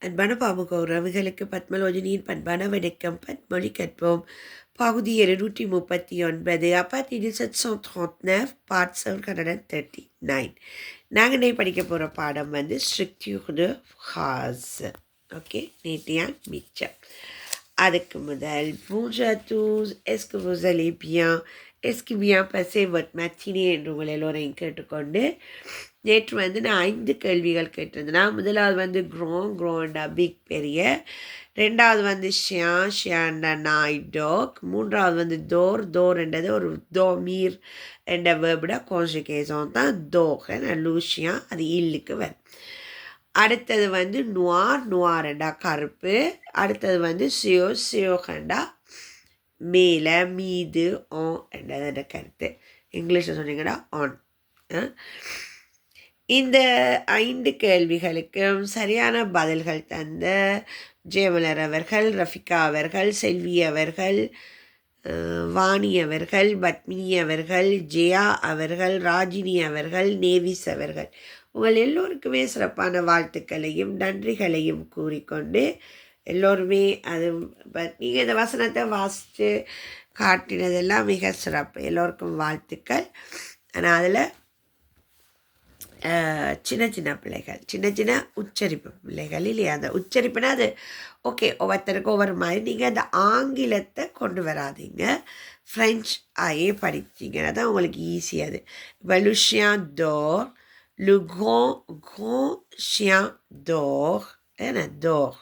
அன்பான பாமுக உறவுகளுக்கு பத்மலோஜனியின் பண்பான வணக்கம். பத்மொழி கற்போம். பகுதி 239. அப்பாத்திடு 739 பார்ட் 739. நாங்கள் இன்னைக்கு படிக்க போகிற பாடம் வந்து ஸ்ட்ரக்சர் de phrase. ஓகே, நேற்றையான் மிச்சம். அதுக்கு முதல் bonjour à tous, est-ce que vous allez bien, est-ce que bien passé votre matinée என்று உங்கள் எல்லோரையும் கேட்டுக்கொண்டு நேற்று வந்து நான் 5 கேள்விகள் கேட்டிருந்தேன். முதலாவது வந்து க்ரோண்டா பிக் பெரிய, ரெண்டாவது வந்து ஷியாண்டா நாய் டாக், மூன்றாவது வந்து தோர்ன்றது ஒரு தோமீர் என்ற வேர்பிட கான்ஜுகேஷன் தான் தோகன் லூஷியா, அது இல்லுக்கு வரும். அடுத்தது வந்து நுவார்ண்டா கருப்பு, அடுத்தது வந்து சியோகண்டா மேலே மீது ஆன் என்றது கருத்து. இங்கிலீஷில் சொன்னீங்கன்னா ஆன். இந்த 5 கேள்விகளுக்கும் சரியான பதில்கள் தந்த ஜெயமலர் அவர்கள், ரஃபிகா அவர்கள், செல்வி அவர்கள், வாணி அவர்கள், பத்மினி அவர்கள், ஜெயா அவர்கள், ராஜினி அவர்கள், நேவிஸ் அவர்கள், உங்கள் எல்லோருக்குமே சிறப்பான வாழ்த்துக்களையும் நன்றிகளையும் கூறிக்கொண்டு எல்லோருமே அது நீங்கள் இந்த வசனத்தை வாசித்து காட்டினதெல்லாம் மிக சிறப்பு. எல்லோருக்கும் வாழ்த்துக்கள். ஆனால் அதில் சின்ன சின்ன பிள்ளைகள், சின்ன சின்ன உச்சரிப்பு பிள்ளைகள் இல்லையா, அந்த உச்சரிப்புனா அது ஓகே, ஒவ்வொருத்தருக்கும் ஒவ்வொரு மாதிரி. நீங்கள் அந்த ஆங்கிலத்தை கொண்டு வராதிங்க, ஃப்ரெஞ்ச் ஆயே படிச்சிங்கன்னா தான் உங்களுக்கு ஈஸி. அது இப்போ லுஷியான் door, le grand chien dort, என்ன dort,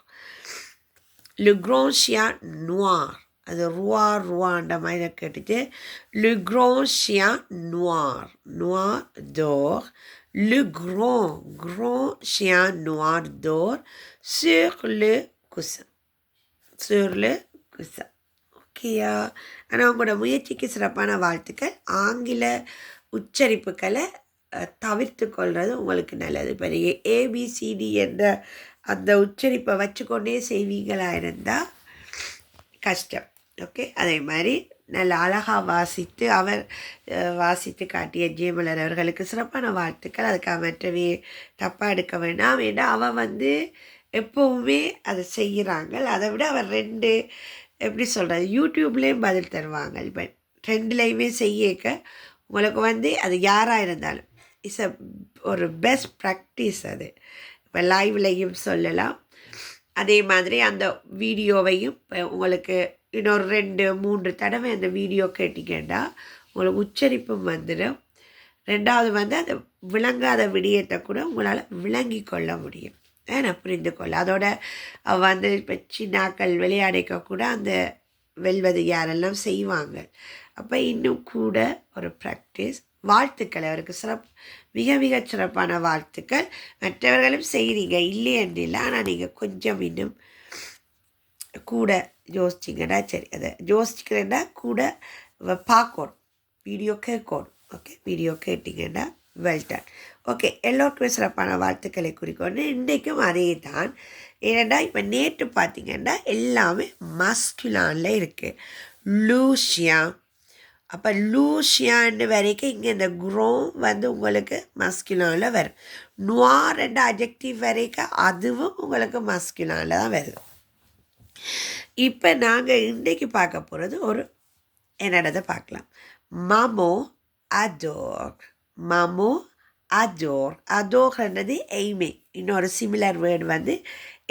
le grand chien noir, அது ருவான்ற மாதிரி கேட்டுட்டு le grand chien noir dort, le grand chien noir dort sur le coussin. ஓகேயா? ஆனால் உங்களோட முயற்சிக்கு சிறப்பான வாழ்த்துக்கள். ஆங்கில உச்சரிப்புகளை தவிர்த்து கொள்வது உங்களுக்கு நல்லது. இப்போ நீங்கள் ஏபிசிடி என்ற அந்த உச்சரிப்பை வச்சுக்கொண்டே செய்வீங்களாக இருந்தால் கஷ்டம். ஓகே, அதே மாதிரி நல்ல அழகாக வாசித்து காட்டிய ஜெயமலர் அவர்களுக்கு சிறப்பான வாழ்த்துக்கள். அதுக்காக மற்றவே தப்பாக எடுக்க வேண்டாம். ஏன்னா அவள் வந்து எப்போவுமே அதை செய்கிறாங்க. அதை விட அவர் 2 எப்படி சொல்கிறது, யூடியூப்லேயும் பதில் தருவாங்க. இப்போ 2லையுமே செய்யக்க உங்களுக்கு வந்து அது யாராக இருந்தாலும் ஒரு பெஸ்ட் ப்ராக்டிஸ். அது இப்போ லைவ்லையும் சொல்லலாம். அதே மாதிரி அந்த வீடியோவையும் உங்களுக்கு இன்னொரு 2-3 தடவை அந்த வீடியோ கேட்டிங்கன்னா உங்களுக்கு உச்சரிப்பும் வந்துடும். ரெண்டாவது வந்து அது விளங்காத விடயத்தை கூட உங்களால் விளங்கி கொள்ள முடியும், நான் புரிந்து கொள்ள. அதோட வந்து இப்போ சின்னாக்கள் விளையாடிக்க கூட அந்த வெல்வது யாரெல்லாம் செய்வாங்க. அப்போ இன்னும் கூட ஒரு ப்ராக்டிஸ். வாழ்த்துக்கள் அவருக்கு மிக மிக சிறப்பான வாழ்த்துக்கள். மற்றவர்களும் செய்கிறீங்க இல்லையென்று இல்லை, ஆனால் நீங்கள் கொஞ்சம் இன்னும் கூட யோசிச்சிங்கன்னா சரி. அதை யோசிக்கிறேன்னா கூட பார்க்கணும், வீடியோ கேட்கணும். ஓகே, வீடியோ கேட்டிங்கன்னா வெல்டன். ஓகே, எல்லோருக்குமே சிறப்பான வாழ்த்துக்களை குறிக்கொண்டு இன்றைக்கும் அதே தான். ஏன்னா இப்போ நேற்று பார்த்திங்கன்னா எல்லாமே மஸ்குலானில் இருக்குது. லூஷியா, அப்போ லூஷியான்னு வரைக்கும் இங்கே இந்த க்ரோம் வந்து உங்களுக்கு மஸ்குலானில் வரும். நுவார் என்ற அஜெக்டிவ் வரைக்கும் அதுவும் உங்களுக்கு மஸ்குலானில் தான் வருது. இப்போ நாங்கள் இன்றைக்கு பார்க்க போகிறது என்னடதை பார்க்கலாம். மாமோ அதோர்ன்றது எய்மே. இன்னொரு சிமிலர் வேர்டு வந்து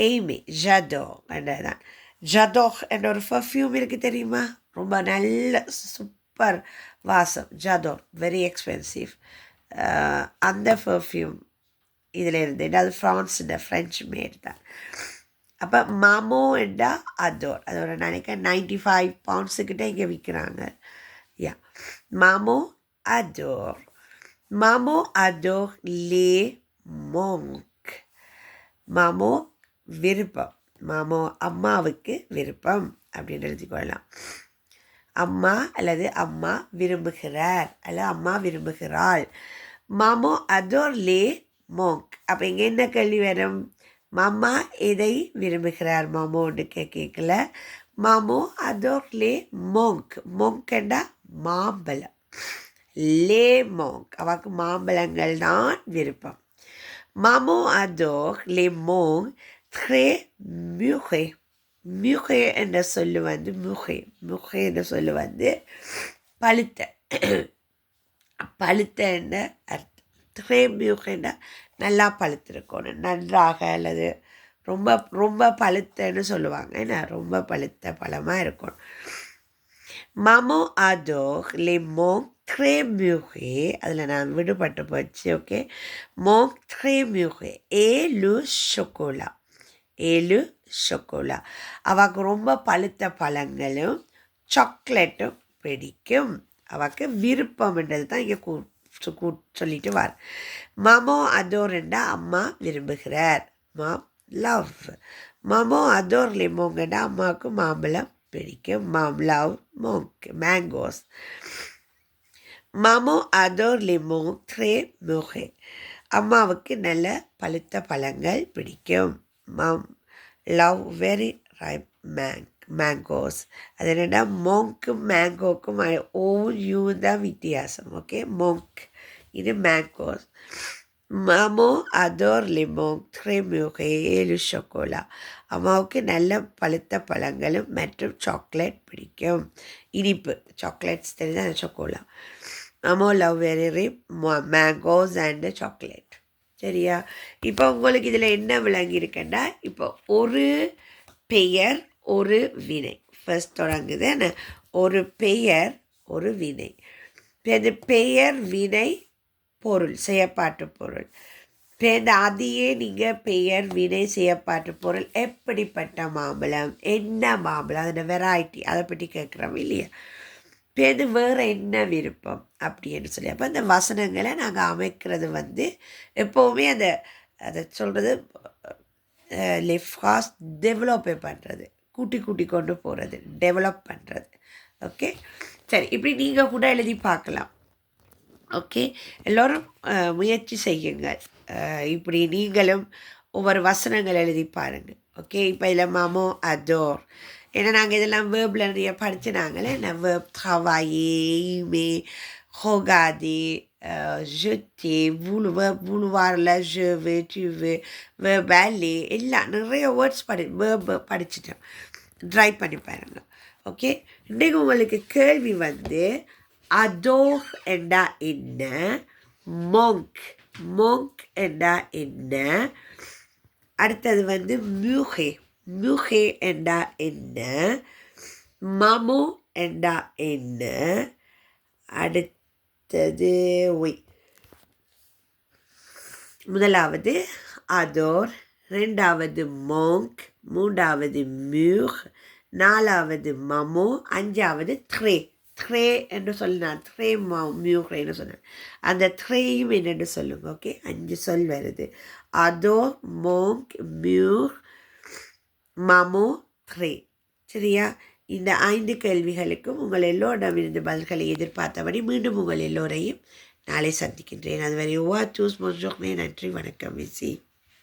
எய்மே, ஜதோர்ன்றதுதான். ஜதோர் என்ற ஒரு பர்ஃப்யூம் இருக்குது தெரியுமா, ரொம்ப நல்ல சூப்பர் வாசம். ஜதோர் வெரி எக்ஸ்பென்சிவ். அந்த பர்ஃப்யூம் இதில் இருந்து அது ஃப்ரெஞ்ச் மேட் தான். அப்போ மாமோ என்றா அதோர், அதோட நினைக்க 95 பவுண்ட்ஸுக்கிட்ட இங்கே விற்கிறாங்க. மாமோ அதோர் லே மோங்க். மாமோ விருப்பம், மாமோ அம்மாவுக்கு விருப்பம் அப்படின்னு எழுதிக்கொள்ளலாம். அம்மா அல்லது அம்மா விரும்புகிறார் அல்லது அம்மா விரும்புகிறாள். மாமோ அதோர் லே மோங்க். அப்போ இங்கே என்ன கேள்வி வரும்? மாமா எதை விரும்புகிறார் மாமோன்னு கேட்கல. மாமோ அதோர் லே மோங்க். மோங்கண்டா மாம்பழம். லே மோங்க், அவருக்கு மாம்பழங்கள் தான் விருப்பம். மாமோ அதோர் லே மோங் த்ரே மியூகே. மியூகே என்ற சொல்லு வந்து முகே என்ற சொல்லு வந்து பழுத்த. பழுத்த என்ற அர்த்தம். த்ரே மியூகேன்னா நல்லா பழுத்திருக்கணும், நன்றாக, அல்லது ரொம்ப ரொம்ப பழுத்தன்னு சொல்லுவாங்க. ஏன்னா ரொம்ப பழுத்த பழமாக இருக்கணும். Maman adore les mangues très mûrées. அதில் நான் விடுபட்டு போச்சு. Okay, mangues très mûrées et le chocolat. Et le chocolat. அவக்கு ரொம்ப பழுத்த பழங்களும் சாக்லேட்டும் பிடிக்கும். அவக்கு விருப்பம்ன்றது தான் இங்கே சொல்லிட்டு வார். மாமோ அதோர்ண்டா அம்மா விரும்புகிறார். மாம் லவ். மாமோ அதோர் லிமோங்கண்டா அம்மாவுக்கு மாம்பழம் பிடிக்கும். மாம் லவ் மேங்கோஸ். மாமோ அதோர் லிமோங் த்ரே மோகே. அம்மாவுக்கு நல்ல பழுத்த பழங்கள் பிடிக்கும். மாம் லவ் வெரி ரைப் மேங்கோஸ். அது என்னென்னா மோங்க்கும் மேங்கோக்கும் ஓ தான் வித்தியாசம். ஓகே, மோங்க் இது மேங்கோஸ். மாமோ அதோர் லிமோங் த்ரே மோகே ஏழு chocolat. அம்மாவுக்கு நல்ல பழுத்த பழங்களும் மற்றும் சாக்லேட் பிடிக்கும். இனிப்பு சாக்லேட்ஸ் தெரியுது, அந்த chocolat. மாமோ love very mangoes and chocolate. சரியா? இப்போ உங்களுக்கு இதில் என்ன விளங்கியிருக்குன்னா, இப்போ ஒரு பெயர் ஒரு வினை ஃபர்ஸ்ட் தொடங்குது. என்ன? ஒரு பெயர் ஒரு வினை. இந்த பெயர் வினை பொருள் செயற்பாட்டு பொருள். இந்த அதையே நீங்கள் பெயர் வினை செயற்பாட்டு பொருள் எப்படிப்பட்ட மாம்பழம், என்ன மாம்பழம், அதோட வெரைட்டி, அதை பற்றி கேட்குறோம் இல்லையா? இது வேறு என்ன விருப்பம் அப்படின்னு சொல்லி. அப்போ அந்த வசனங்களை நாங்கள் அமைக்கிறது வந்து எப்போவுமே அதை சொல்கிறது லெஃப்ட் டெவலப் பண்ணுறது, கூட்டி கொண்டு போகிறது, டெவலப் பண்ணுறது. ஓகே, சரி, இப்படி நீங்கள் கூட எழுதி பார்க்கலாம். ஓகே, எல்லோரும் முயற்சி செய்யுங்க. இப்படி நீங்களும் ஒவ்வொரு வசனங்கள் எழுதி பாருங்கள். ஓகே, இப்போ இதில் மாமோ அதோர், ஏன்னா நாங்கள் இதெல்லாம் வேர்பில் நிறைய படிச்சுனாங்களே. நான் verb travailler, aimer, regarder, jeter, vouloir, je veux, tu veux, verb aller, எல்லாம் நிறைய வேர்ட்ஸ் வேர்ப் படிச்சுட்டோம். ட்ரை பண்ணி பாருங்க. ஓகே, இன்றைக்கு உங்களுக்கு கேள்வி வந்து அதோர் என்றா என்ன, மோங்க் என்றா என்ன, அடுத்தது வந்து மியூகே என்றா என்ன, மாமோ என்றா என்ன, அடுத்தது முதலாவது அதோர், ரெண்டாவது மோங்க், மூன்றாவது மியூர், நாலாவது மமோ, அஞ்சாவது த்ரே என்று சொல்லினான். த்ரே மியூக்ரேன்னு சொன்னேன். அந்த த்ரேயும் என்னென்னு சொல்லுங்க. ஓகே, 5 சொல் வருது. அதோ, மோங்க், மியூர், மமோ, த்ரே. சரியா? இந்த 5 கேள்விகளுக்கும் உங்கள் எல்லோரிடமிருந்து பதில்களை எதிர்பார்த்தபடி மீண்டும் உங்கள் எல்லோரையும் நாளை சந்திக்கின்றேன். அதுவரை ஓவா சூஸ் மோஜோக்னே. நன்றி, வணக்கம். விசி.